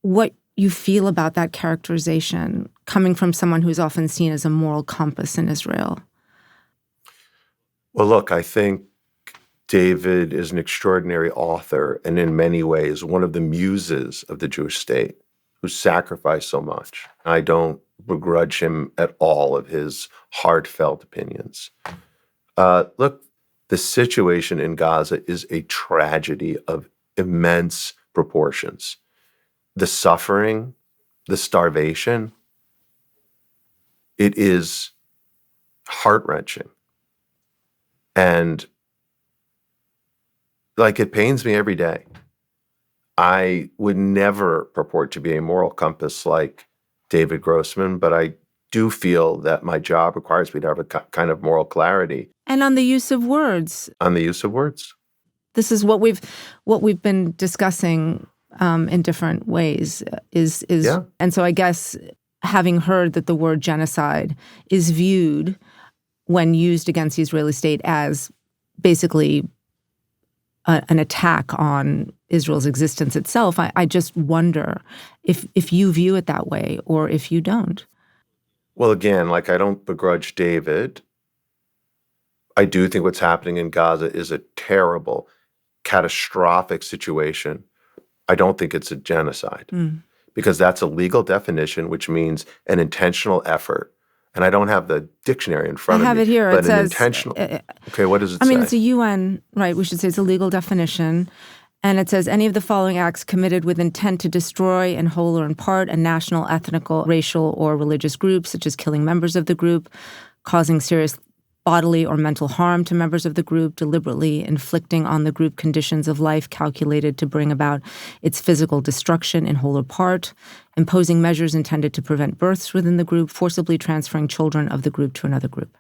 what you feel about that characterization coming from someone who's often seen as a moral compass in Israel. Well, look, I think David is an extraordinary author and in many ways one of the muses of the Jewish state who sacrificed so much. I don't begrudge him at all of his heartfelt opinions. Look, the situation in Gaza is a tragedy of immense proportions. The suffering, the starvation, it is heart-wrenching. And like, it pains me every day. I would never purport to be a moral compass like David Grossman, but I do feel that my job requires me to have a kind of moral clarity. And on the use of words. On the use of words. This is what we've been discussing in different ways. Yeah. And so I guess having heard that the word genocide is viewed when used against the Israeli state as basically an attack on Israel's existence itself, I just wonder if you view it that way or if you don't. Well, again, like, I don't begrudge David. I do think what's happening in Gaza is a terrible, catastrophic situation. I don't think it's a genocide because that's a legal definition, which means an intentional effort. And I don't have the dictionary in front of me. I have it here. But it says, intentional. Okay, what does it say? I mean, it's a UN, right? We should say it's a legal definition. And it says any of the following acts committed with intent to destroy in whole or in part a national, ethnical, racial, or religious group, such as killing members of the group, causing serious bodily or mental harm to members of the group, deliberately inflicting on the group conditions of life calculated to bring about its physical destruction in whole or part, imposing measures intended to prevent births within the group, forcibly transferring children of the group to another group.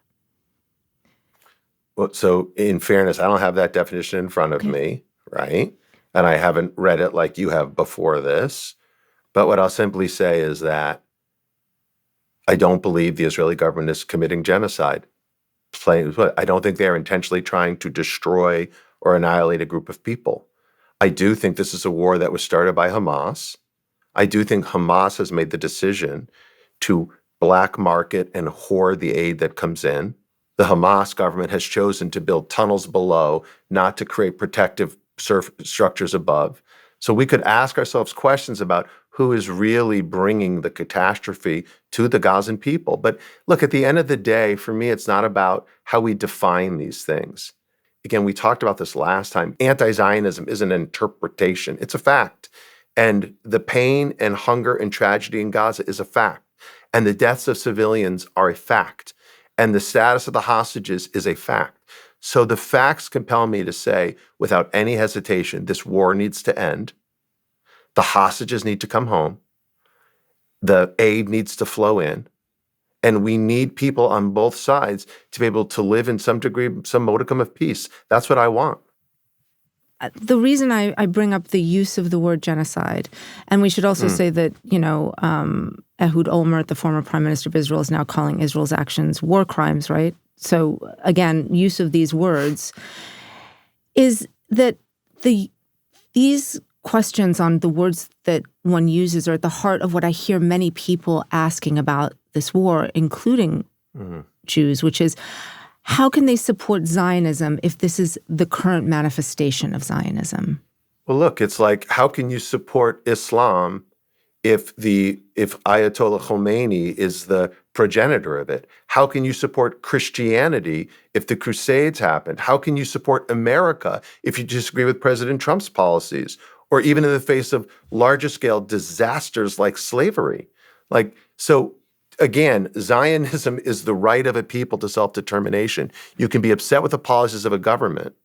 Well, so in fairness, I don't have that definition in front of me, right? And I haven't read it like you have before this. But what I'll simply say is that I don't believe the Israeli government is committing genocide. I don't think they're intentionally trying to destroy or annihilate a group of people. I do think this is a war that was started by Hamas. I do think Hamas has made the decision to black market and hoard the aid that comes in. The Hamas government has chosen to build tunnels below, not to create protective structures above. So we could ask ourselves questions about who is really bringing the catastrophe to the Gazan people. But look, at the end of the day, for me, it's not about how we define these things. Again, we talked about this last time. Anti-Zionism is an interpretation. It's a fact. And the pain and hunger and tragedy in Gaza is a fact. And the deaths of civilians are a fact. And the status of the hostages is a fact. So the facts compel me to say, without any hesitation, this war needs to end. The hostages need to come home. The aid needs to flow in. And we need people on both sides to be able to live in some degree, some modicum of peace. That's what I want. The reason I bring up the use of the word genocide, and we should also say that, Ehud Olmert, the former prime minister of Israel, is now calling Israel's actions war crimes, right? So again, use of these words is that these questions on the words that one uses are at the heart of what I hear many people asking about this war, including Jews, which is, how can they support Zionism if this is the current manifestation of Zionism? Well, look, it's like, how can you support Islam if Ayatollah Khomeini is the progenitor of it? How can you support Christianity if the Crusades happened? How can you support America if you disagree with President Trump's policies? Or even in the face of larger scale disasters like slavery? So again, Zionism is the right of a people to self-determination. You can be upset with the policies of a government.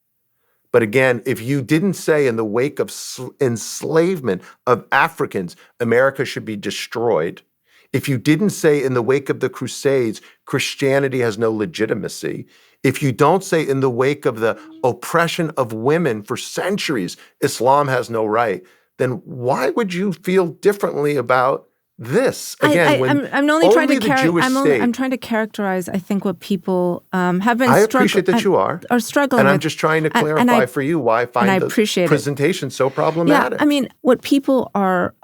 But again, if you didn't say in the wake of enslavement of Africans, America should be destroyed, if you didn't say in the wake of the Crusades, Christianity has no legitimacy, if you don't say in the wake of the oppression of women for centuries, Islam has no right, then why would you feel differently about this? Again, I'm trying to characterize, I think, what people have been. I appreciate that you are struggling, and with, I'm just trying to clarify for you why I find the presentation so problematic. Yeah, I mean, what people are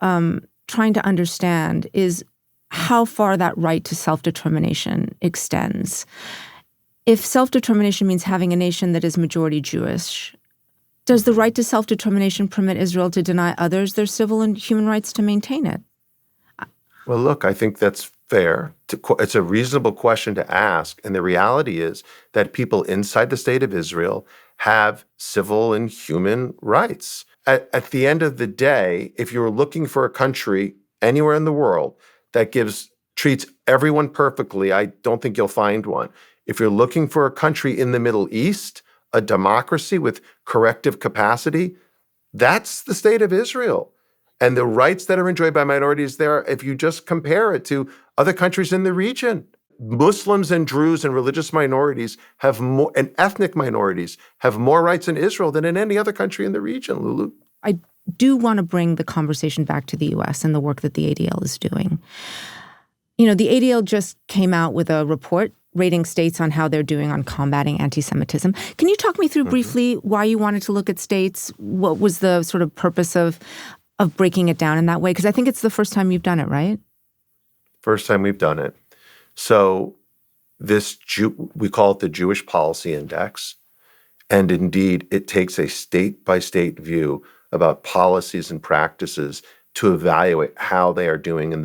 trying to understand is how far that right to self-determination extends. If self-determination means having a nation that is majority Jewish, does the right to self-determination permit Israel to deny others their civil and human rights to maintain it? Well, look, I think that's fair. It's a reasonable question to ask. And the reality is that people inside the state of Israel have civil and human rights. At the end of the day, if you're looking for a country anywhere in the world that treats everyone perfectly, I don't think you'll find one. If you're looking for a country in the Middle East, a democracy with corrective capacity, that's the state of Israel. And the rights that are enjoyed by minorities there, if you just compare it to other countries in the region, Muslims and Druze and religious minorities have more, and ethnic minorities have more rights in Israel than in any other country in the region, Lulu. I do want to bring the conversation back to the U.S. and the work that the ADL is doing. You know, the ADL just came out with a report rating states on how they're doing on combating anti-Semitism. Can you talk me through briefly why you wanted to look at states? What was the sort of purpose of breaking it down in that way? Because I think it's the first time you've done it, right? First time we've done it. So we call it the Jewish Policy Index. And indeed, it takes a state-by-state view about policies and practices to evaluate how they are doing in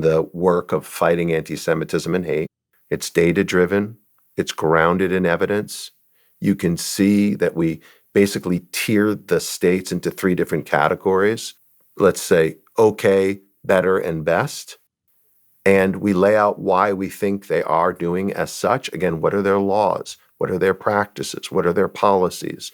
the work of fighting anti-Semitism and hate. It's data-driven. It's grounded in evidence. You can see that we basically tiered the states into 3 different categories. Let's say okay, better, and best. And we lay out why we think they are doing as such. Again, what are their laws? What are their practices? What are their policies?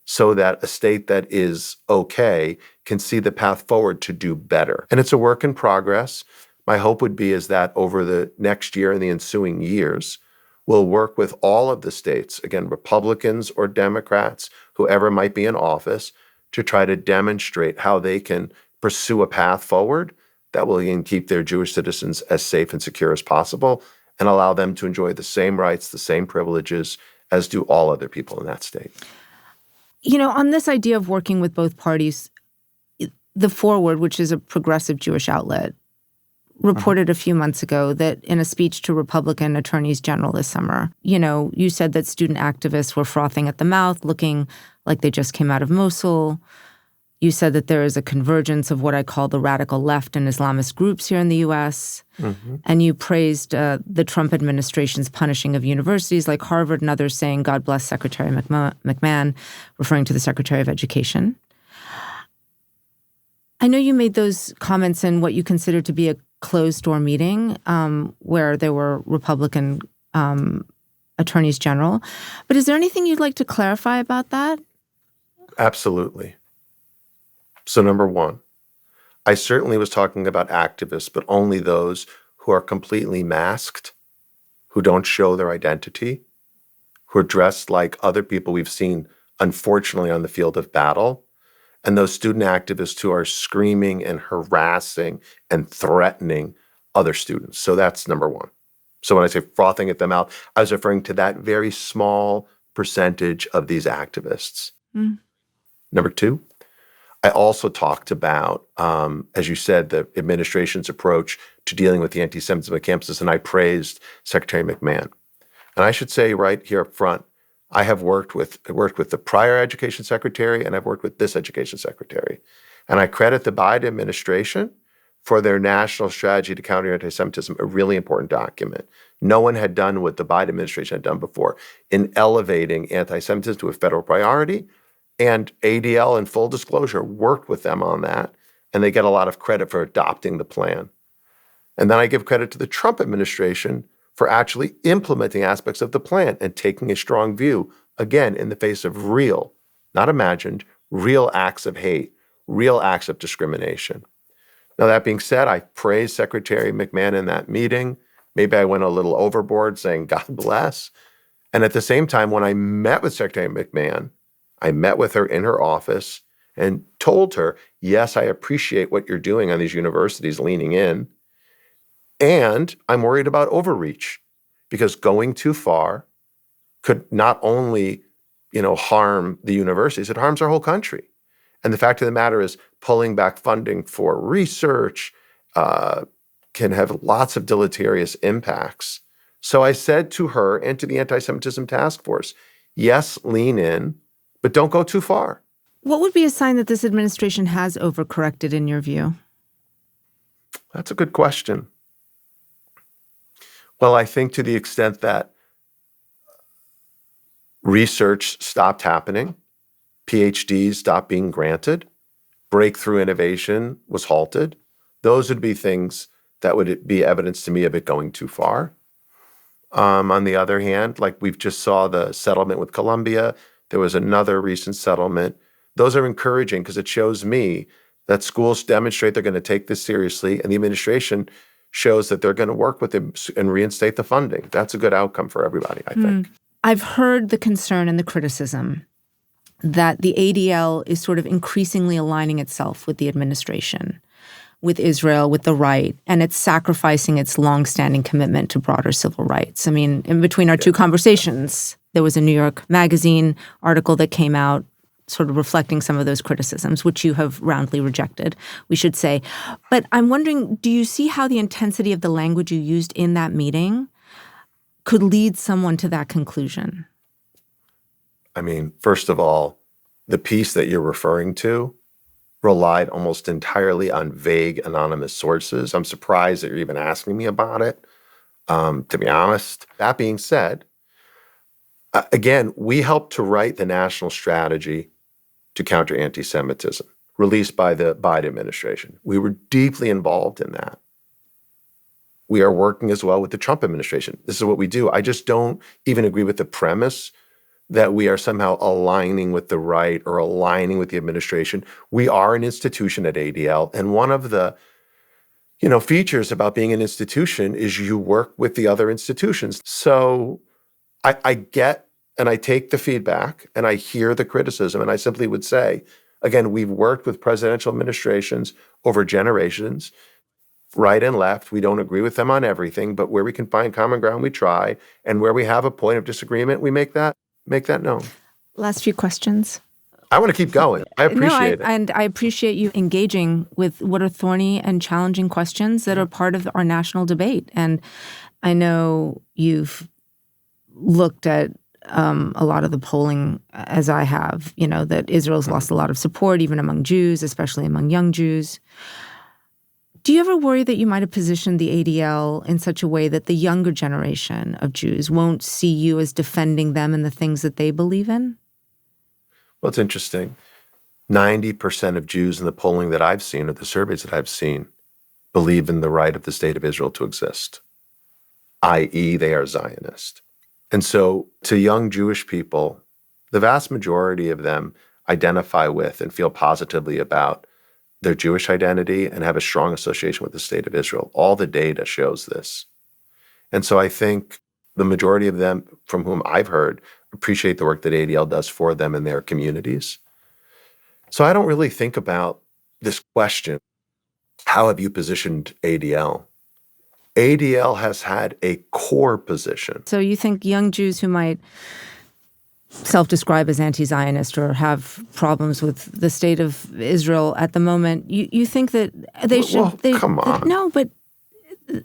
So that a state that is okay can see the path forward to do better. And it's a work in progress. My hope would be is that over the next year and the ensuing years, we'll work with all of the states, again, Republicans or Democrats, whoever might be in office, to try to demonstrate how they can pursue a path forward that will again keep their Jewish citizens as safe and secure as possible and allow them to enjoy the same rights, the same privileges as do all other people in that state. You know, on this idea of working with both parties, The Forward, which is a progressive Jewish outlet, reported a few months ago that in a speech to Republican attorneys general this summer, you know, you said that student activists were frothing at the mouth, looking like they just came out of Mosul. You said that there is a convergence of what I call the radical left and Islamist groups here in the U.S. And you praised the Trump administration's punishing of universities like Harvard and others, saying, God bless Secretary McMahon, referring to the Secretary of Education. I know you made those comments in what you consider to be a closed-door meeting where there were Republican attorneys general. But is there anything you'd like to clarify about that? Absolutely. So number one, I certainly was talking about activists, but only those who are completely masked, who don't show their identity, who are dressed like other people we've seen, unfortunately, on the field of battle, and those student activists who are screaming and harassing and threatening other students. So that's number one. So when I say frothing at the mouth, I was referring to that very small percentage of these activists. Number two, I also talked about, as you said, the administration's approach to dealing with the anti-Semitism at campuses, and I praised Secretary McMahon. And I should say right here up front, I worked with the prior education secretary, and I've worked with this education secretary. And I credit the Biden administration for their national strategy to counter anti-Semitism, a really important document. No one had done what the Biden administration had done before in elevating anti-Semitism to a federal priority. And ADL, in full disclosure, worked with them on that, and they get a lot of credit for adopting the plan. And then I give credit to the Trump administration for actually implementing aspects of the plan and taking a strong view, again, in the face of real, not imagined, real acts of hate, real acts of discrimination. Now, that being said, I praised Secretary McMahon in that meeting. Maybe I went a little overboard saying, God bless. And at the same time, when I met with Secretary McMahon, I met with her in her office and told her, yes, I appreciate what you're doing on these universities leaning in. And I'm worried about overreach because going too far could not only, harm the universities, it harms our whole country. And the fact of the matter is pulling back funding for research can have lots of deleterious impacts. So I said to her and to the Anti-Semitism Task Force, yes, lean in, but don't go too far. What would be a sign that this administration has overcorrected in your view? That's a good question. Well, I think to the extent that research stopped happening, PhDs stopped being granted, breakthrough innovation was halted, those would be things that would be evidence to me of it going too far. On the other hand, like we've just saw the settlement with Colombia, there was another recent settlement. Those are encouraging because it shows me that schools demonstrate they're going to take this seriously, and the administration shows that they're going to work with them and reinstate the funding. That's a good outcome for everybody, I think. I've heard the concern and the criticism that the ADL is sort of increasingly aligning itself with the administration, with Israel, with the right, and it's sacrificing its longstanding commitment to broader civil rights. I mean, in between our two conversations, there was a New York Magazine article that came out sort of reflecting some of those criticisms, which you have roundly rejected, we should say. But I'm wondering, do you see how the intensity of the language you used in that meeting could lead someone to that conclusion? I mean, first of all, the piece that you're referring to relied almost entirely on vague, anonymous sources. I'm surprised that you're even asking me about it, to be honest. That being said, again, we helped to write the national strategy to counter anti-Semitism, released by the Biden administration. We were deeply involved in that. We are working as well with the Trump administration. This is what we do. I just don't even agree with the premise that we are somehow aligning with the right or aligning with the administration. We are an institution at ADL, and one of the features about being an institution is you work with the other institutions. So I get and I take the feedback and I hear the criticism, and I simply would say, again, we've worked with presidential administrations over generations, right and left. We don't agree with them on everything, but where we can find common ground, we try. And where we have a point of disagreement, we make that known. Last few questions. I want to keep going. I appreciate it. And I appreciate you engaging with what are thorny and challenging questions that are part of our national debate. And I know you've looked at a lot of the polling, as I have, that Israel's lost a lot of support, even among Jews, especially among young Jews. Do you ever worry that you might have positioned the ADL in such a way that the younger generation of Jews won't see you as defending them and the things that they believe in? Well, it's interesting. 90% of Jews in the polling that I've seen, or the surveys that I've seen, believe in the right of the state of Israel to exist, i.e. they are Zionist. And so to young Jewish people, the vast majority of them identify with and feel positively about their Jewish identity and have a strong association with the state of Israel. All the data shows this. And so I think the majority of them, from whom I've heard, appreciate the work that ADL does for them in their communities. So I don't really think about this question, how have you positioned ADL? ADL has had a core position. So you think young Jews who might self-describe as anti-Zionist or have problems with the state of Israel at the moment, you think that they should... Come on. No, but...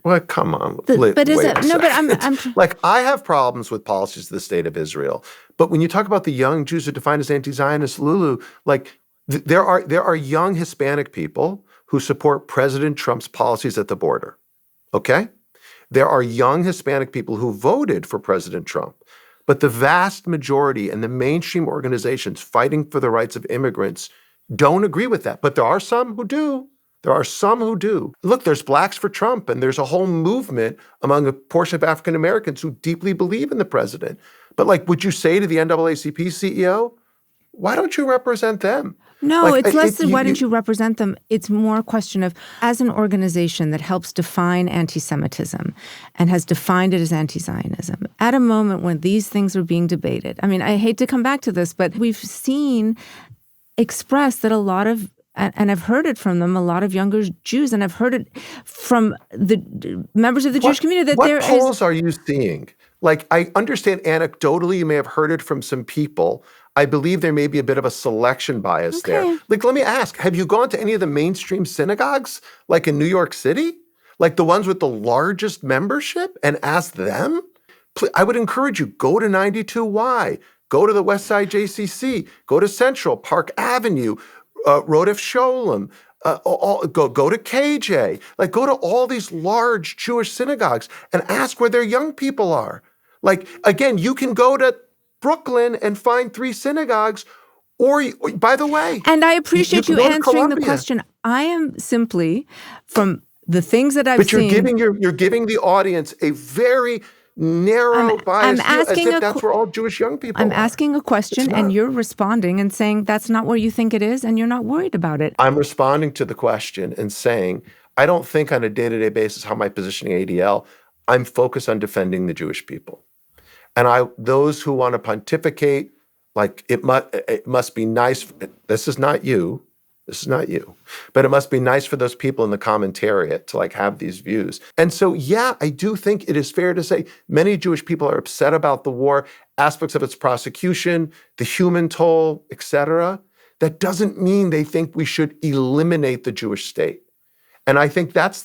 Well, come on. But is it... No, but I'm... Like, I have problems with policies of the state of Israel. But when you talk about the young Jews who are defined as anti-Zionist, Lulu, like, there are young Hispanic people who support President Trump's policies at the border. Okay? There are young Hispanic people who voted for President Trump. But the vast majority and the mainstream organizations fighting for the rights of immigrants don't agree with that. But there are some who do. There are some who do. Look, there's Blacks for Trump, and there's a whole movement among a portion of African Americans who deeply believe in the president. But like, would you say to the NAACP CEO, why don't you represent them? No, like, it's less than why don't you represent them. It's more a question of, as an organization that helps define anti-Semitism and has defined it as anti-Zionism, at a moment when these things are being debated. I mean, I hate to come back to this, but we've seen expressed that a lot of, and I've heard it from them, a lot of younger Jews, and I've heard it from the members of the Jewish community that there is... What polls are you seeing? Like, I understand anecdotally you may have heard it from some people. I believe there may be a bit of a selection bias there. Like, let me ask, have you gone to any of the mainstream synagogues, like in New York City? Like the ones with the largest membership, and asked them? I would encourage you, go to 92Y, go to the West Side JCC, go to Central, Park Avenue, Rodef Sholem, Go to KJ, like go to all these large Jewish synagogues and ask where their young people are. Like, again, you can go to Brooklyn and find 3 synagogues, or by the way, and I appreciate you can go to answering the Columbia. question. I am simply, from the things that I've seen. But you're giving the audience a very narrow, biased view, as if that's where all Jewish young people are. I'm asking a question, and you're responding and saying that's not where you think it is, and you're not worried about it. I'm responding to the question and saying, I don't think on a day-to-day basis how am I positioning ADL. I'm focused on defending the Jewish people. And those who want to pontificate, like it must be nice. This is not you. But it must be nice for those people in the commentariat to like have these views. And so, yeah, I do think it is fair to say many Jewish people are upset about the war, aspects of its prosecution, the human toll, etc. That doesn't mean they think we should eliminate the Jewish state. And I think that's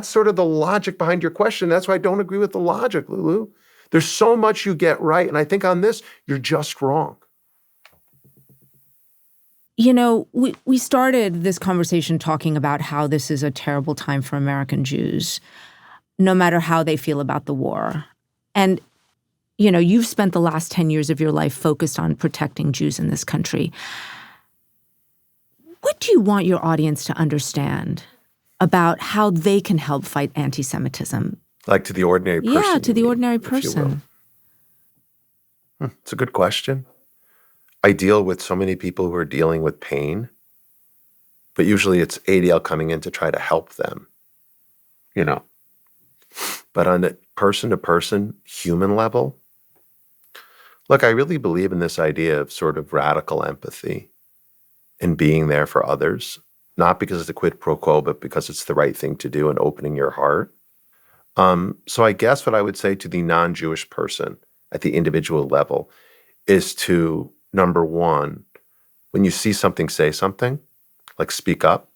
sort of the logic behind your question. That's why I don't agree with the logic, Lulu. There's so much you get right. And I think on this, you're just wrong. You know, we started this conversation talking about how this is a terrible time for American Jews, no matter how they feel about the war. And, you know, you've spent the last 10 years of your life focused on protecting Jews in this country. What do you want your audience to understand about how they can help fight anti-Semitism? Like to the ordinary person? Yeah, to the ordinary person. It's a good question. I deal with so many people who are dealing with pain, but usually it's ADL coming in to try to help them, you know. But on a person-to-person, human level, look, I really believe in this idea of sort of radical empathy and being there for others, not because it's a quid pro quo, but because it's the right thing to do and opening your heart. So I guess what I would say to the non-Jewish person at the individual level is to, number one, when you see something, say something, like speak up,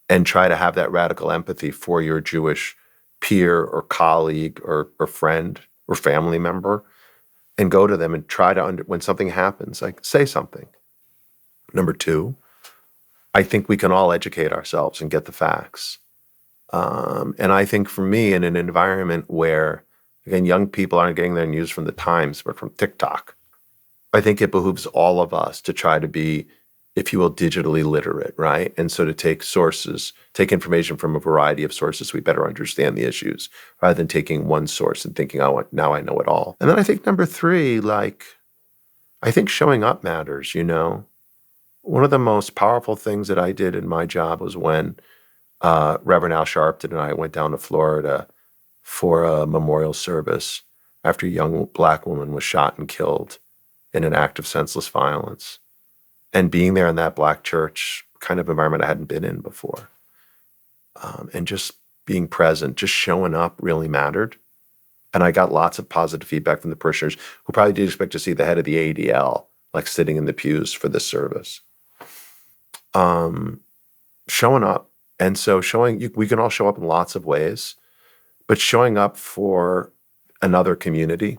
and try to have that radical empathy for your Jewish peer or colleague or friend or family member, and go to them and try to, when something happens, like say something. Number two, I think we can all educate ourselves and get the facts. And I think for me, in an environment where, again, young people aren't getting their news from the Times, but from TikTok, I think it behooves all of us to try to be, if you will, digitally literate, right? And so to take information from a variety of sources, we better understand the issues rather than taking one source and thinking, oh, now I know it all. And then I think number three, I think showing up matters, you know? One of the most powerful things that I did in my job was when Reverend Al Sharpton and I went down to Florida for a memorial service after a young Black woman was shot and killed in an act of senseless violence. And being there in that Black church kind of environment I hadn't been in before. And just being present, just showing up really mattered. And I got lots of positive feedback from the parishioners who probably did expect to see the head of the ADL, like sitting in the pews for this service. Showing up. And so we can all show up in lots of ways, but showing up for another community,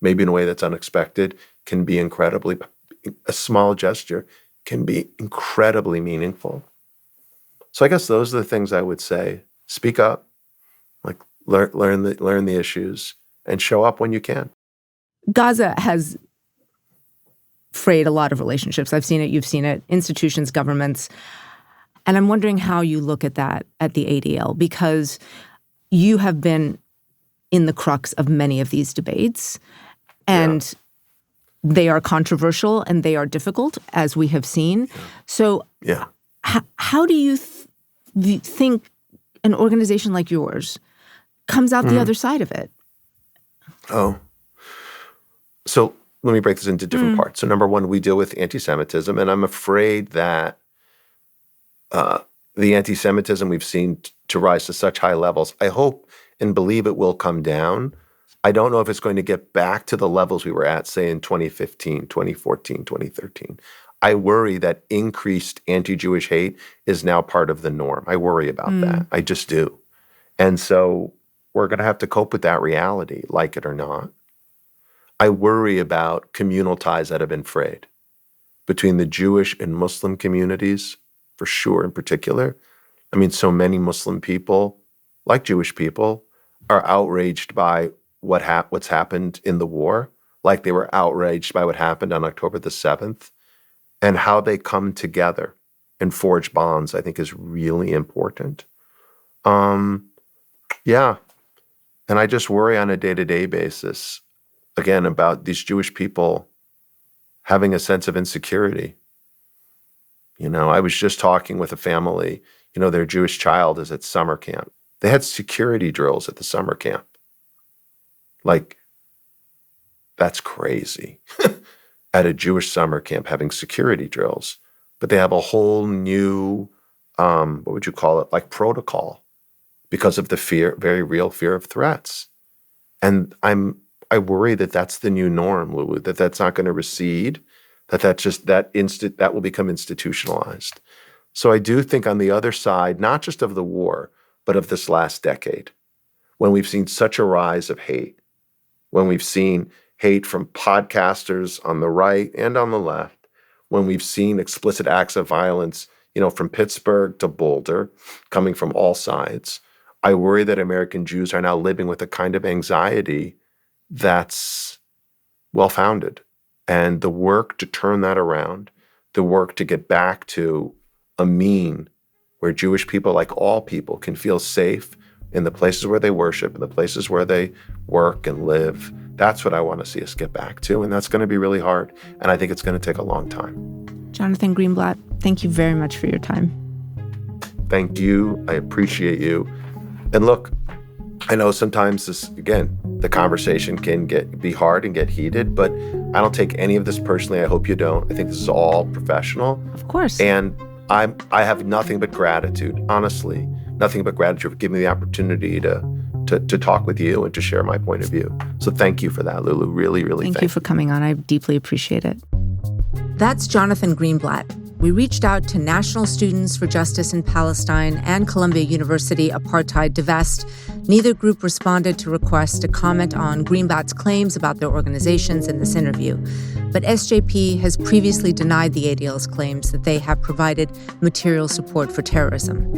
maybe in a way that's unexpected, can be a small gesture can be incredibly meaningful. So I guess those are the things I would say. Speak up, like learn the issues, and show up when you can. Gaza has frayed a lot of relationships. I've seen it, you've seen it, institutions, governments. And I'm wondering how you look at that at the ADL, because you have been in the crux of many of these debates. And they are controversial and they are difficult, as we have seen. So how do you think an organization like yours comes out the other side of it? Oh. So let me break this into different parts. So number one, we deal with anti-Semitism, and I'm afraid that the anti-Semitism we've seen to rise to such high levels, I hope and believe it will come down. I don't know if it's going to get back to the levels we were at, say, in 2015, 2014, 2013. I worry that increased anti-Jewish hate is now part of the norm. I worry about that. I just do. And so we're going to have to cope with that reality, like it or not. I worry about communal ties that have been frayed between the Jewish and Muslim communities for sure in particular. I mean, so many Muslim people, like Jewish people, are outraged by what's happened in the war, like they were outraged by what happened on October the 7th, and how they come together and forge bonds, I think, is really important. Yeah. And I just worry on a day-to-day basis, again, about these Jewish people having a sense of insecurity. I was just talking with a family, their Jewish child is at summer camp. They had security drills at the summer camp. Like, that's crazy. At a Jewish summer camp having security drills. But they have a whole new, what would you call it, like protocol because of the fear, very real fear of threats. And I worry that that's the new norm, Lulu, that that's not going to recede, that will become institutionalized. So I do think on the other side, not just of the war, but of this last decade, when we've seen such a rise of hate, when we've seen hate from podcasters on the right and on the left, when we've seen explicit acts of violence, from Pittsburgh to Boulder, coming from all sides, I worry that American Jews are now living with a kind of anxiety that's well-founded. And the work to turn that around, the work to get back to a mean where Jewish people, like all people, can feel safe in the places where they worship, in the places where they work and live, that's what I want to see us get back to. And that's going to be really hard. And I think it's going to take a long time. Jonathan Greenblatt, thank you very much for your time. Thank you. I appreciate you. And look, I know sometimes this, again, the conversation can be hard and get heated, but I don't take any of this personally. I hope you don't. I think this is all professional. Of course. And I have nothing but gratitude, honestly, nothing but gratitude for giving me the opportunity to talk with you and to share my point of view. So thank you for that, Lulu. Really, really thank you for coming on. I deeply appreciate it. That's Jonathan Greenblatt. We reached out to National Students for Justice in Palestine and Columbia University Apartheid Divest. Neither group responded to requests to comment on Greenblatt's claims about their organizations in this interview. But SJP has previously denied the ADL's claims that they have provided material support for terrorism.